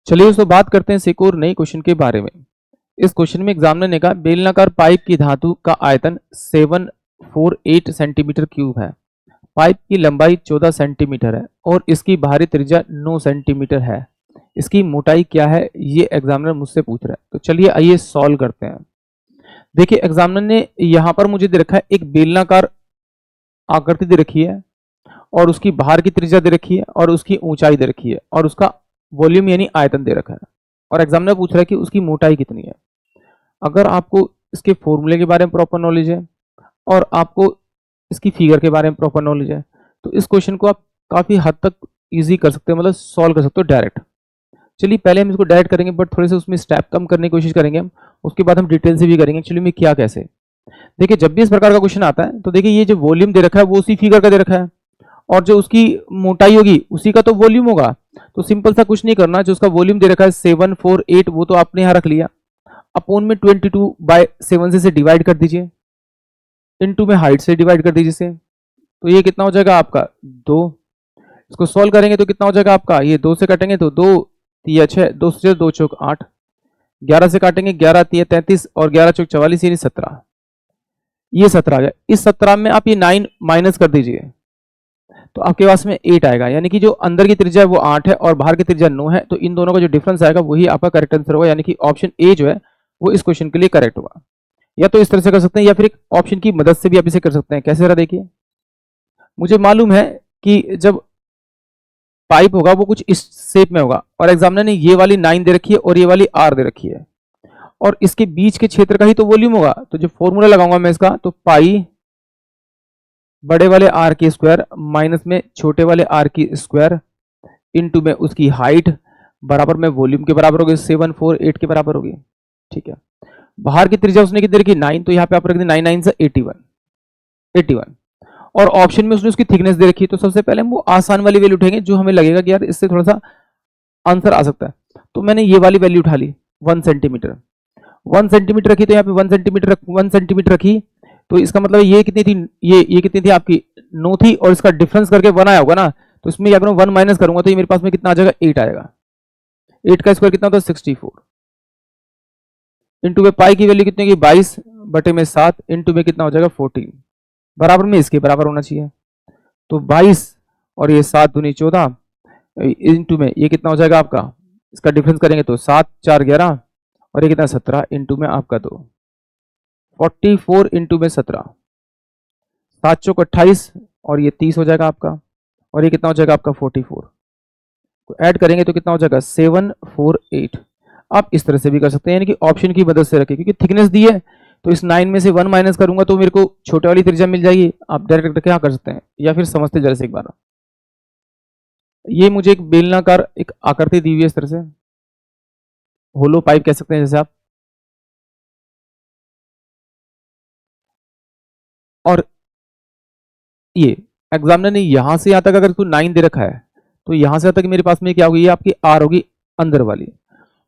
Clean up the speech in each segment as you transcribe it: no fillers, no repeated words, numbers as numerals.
चलिए दोस्तों बात करते हैं एक और नई क्वेश्चन के बारे में। इस क्वेश्चन में एग्जामिनर ने कहा बेलनाकार पाइप की धातु का आयतन 748 सेंटीमीटर क्यूब है, पाइप की लंबाई 14 सेंटीमीटर है और इसकी बाहरी त्रिज्या 9 सेंटीमीटर है। इसकी मोटाई क्या है, ये एग्जामिनर मुझसे पूछ रहा है। तो चलिए आइए सॉल्व करते हैं। देखिए एग्जामिनर ने यहाँ पर मुझे दे रखा है एक बेलनाकार आकृति दे रखी है और उसकी बाहर की त्रिज्या दे रखी है और उसकी ऊंचाई दे रखी है और उसका वॉल्यूम यानी आयतन दे रखा है और एग्जामिनर पूछ रहा है कि उसकी मोटाई कितनी है। अगर आपको इसके फॉर्मूले के बारे में प्रॉपर नॉलेज है और आपको इसकी फिगर के बारे में प्रॉपर नॉलेज है तो इस क्वेश्चन को आप काफी हद तक इजी कर सकते हो, मतलब सॉल्व कर सकते हो डायरेक्ट। चलिए पहले हम इसको डायरेक्ट करेंगे बट थोड़े से उसमें स्टेप कम करने की कोशिश करेंगे हम, उसके बाद हम डिटेल से भी करेंगे एक्चुअली में क्या कैसे। देखिए जब भी इस प्रकार का क्वेश्चन आता है तो देखिए ये जो वॉल्यूम दे रखा है वो उसी फिगर का दे रखा है और जो उसकी मोटाई होगी उसी का तो वॉल्यूम होगा। तो सिंपल सा कुछ नहीं करना, जो उसका वॉल्यूम दे रखा है 748 वो तो आपने यहाँ रख लिया, अपोन में 22/7 से डिवाइड कर दीजिए, इनटू में हाइट से डिवाइड कर दीजिए इसे। तो ये कितना हो जाएगा आपका 2। इसको सॉल्व करेंगे तो कितना हो जाएगा आपका, ये 2 से काटेंगे तो 2 3 6, 2 से 2 चौक 8, 11 से काटेंगे 11 3 33 और 11 चौक 44 यानी 17। ये 17 आ गया। इस 17 में आप ये 9 माइनस कर दीजिए तो आपके पास में 8 आएगा, यानी कि जो अंदर की त्रिज्या है वो 8 है और बाहर की त्रिज्या 9 है। तो इन दोनों का जो डिफरेंस आएगा वही आपका करेक्ट आंसर होगा, यानी कि ऑप्शन ए जो है वो इस क्वेश्चन के लिए करेक्ट होगा। या तो इस तरह से कर सकते हैं या फिर एक ऑप्शन की मदद से भी आप इसे कर सकते हैं। कैसे जरा देखिए, मुझे मालूम है कि जब पाइप होगा वो कुछ इस शेप में होगा और एग्जामिनर ने ये वाली 9 दे रखी है और ये वाली आर दे रखी है और इसके बीच के क्षेत्र का ही तो वॉल्यूम होगा। तो जो फॉर्मूला लगाऊंगा मैं इसका, तो पाई बड़े वाले आर की स्क्वायर माइनस में छोटे वाले आर की स्क्वायर इनटू में उसकी हाइट बराबर में वॉल्यूम के बराबर होगी, 748 के बराबर होगी। ठीक है, बाहर की त्रिज्या उसने कितनी रखी 9, तो यहाँ पे आप रख दें 9 9 से 81 और ऑप्शन में उसने उसकी थिकनेस दे रखी। तो सबसे पहले हम वो आसान वाली वैल्यू उठाएंगे जो हमें लगेगा कि यार इससे थोड़ा सा आंसर आ सकता है। तो मैंने ये वाली वैल्यू उठा ली 1 सेंटीमीटर, 1 सेंटीमीटर रखी, तो यहाँ पे 1 सेंटीमीटर रखी। तो इसका मतलब ये कितनी थी, ये कितनी थी आपकी 9 थी और इसका डिफरेंस करके 1 आया होगा ना। तो इसमें अगर मैं 1 माइनस करूंगा तो ये मेरे पास में कितना आ जाएगा 8 आएगा। 8 का स्क्वायर कितना होता है 64 इंटू में पाई की वैल्यू कितनी होगी 22/7 इंटू में कितना हो जाएगा 14 बराबर में इसके बराबर होना चाहिए। तो 22 और ये 7 दूनी 14 इंटू में ये कितना हो जाएगा आपका, इसका डिफरेंस करेंगे तो 7 4 11 और ये कितना 17 इंटू में आपका 2 44 इंटू में 17 7 चौक 28 और ये 30 हो जाएगा आपका और ये कितना हो जाएगा आपका 44। तो ऐड करेंगे तो कितना हो जाएगा 748। आप इस तरह से भी कर सकते हैं, यानी कि ऑप्शन की मदद से रखें, क्योंकि थिकनेस दी है तो इस 9 में से 1 माइनस करूंगा तो मेरे को छोटे वाली त्रिज्या मिल जाएगी। आप डायरेक्ट क्या कर सकते हैं या फिर समझते जरा से एक बार। ये मुझे एक बेलनाकार एक आकृति दी हुई है इस तरह से, होलो पाइप कह सकते हैं जैसे आप, और ये एग्जामिनर ने यहां से यहां तक अगर इसको 9 दे रखा है तो यहां से तक मेरे पास में क्या होगी, ये आपकी आर होगी अंदर वाली,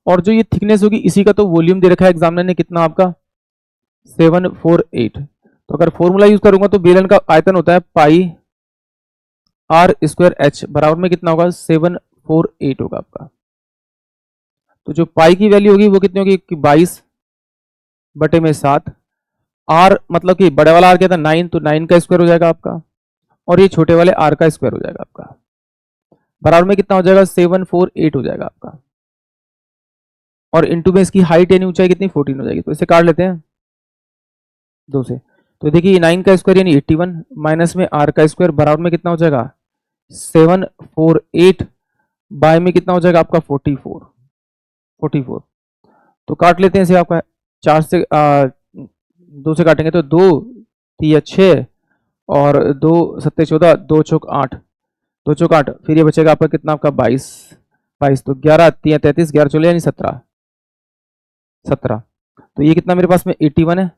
और जो ये थिकनेस होगी इसी का तो वॉल्यूम दे रखा है एग्जामिनर ने कितना आपका 748। तो अगर फॉर्मूला यूज करूंगा तो बेलन का आयतन होता है पाई आर स्क्वायर एच बराबर में कितना होगा 748 होगा आपका। तो जो पाई की वैल्यू होगी वो कितनी होगी 22/7, आर मतलब कि बड़े वाला आर क्या था 9, तो 9 का स्क्वायर हो जाएगा आपका और ये छोटे वाले आर का स्क्वायर हो जाएगा आपका, बराबर में कितना हो जाएगा 748 हो जाएगा आपका। और इनटू में इसकी हाइट यानी ऊंचाई कितनी 14 हो जाएगी। तो इसे काट लेते हैं 2 से। तो देखिए 9 का स्क्वायर यानी 81 माइनस में आर का स्क्वायर बराबर में कितना हो जाएगा 748 बाय में कितना हो जाएगा आपका 44। तो काट लेते हैं इसे, आपका 4 से 2 से काटेंगे तो 2 3 6 और 2 7 14 2 चौक 8 2 चौक 8, फिर ये बचेगा आपका कितना आपका 22 तो 11 3 33 11 चले यानी 17। तो ये कितना मेरे पास में 81 है,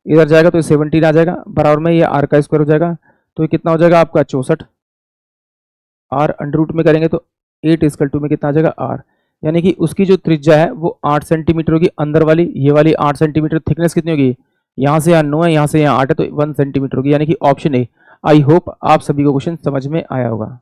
इधर जाएगा तो 17 आ जाएगा, बराबर में ये आर का स्क्वायर हो जाएगा। तो ये कितना हो जाएगा आपका 64, आर अंडर रूट में करेंगे तो 8 इक्वल टू में कितना आ जाएगा आर, यानी कि उसकी जो त्रिज्या है वो 8 सेंटीमीटर होगी अंदर वाली, ये वाली 8 सेंटीमीटर। थिकनेस कितनी होगी, यहाँ से यहाँ 9 है, यहाँ से यहाँ 8 है, तो 1 सेंटीमीटर होगी, यानी कि ऑप्शन ए। आई होप आप सभी को क्वेश्चन समझ में आया होगा।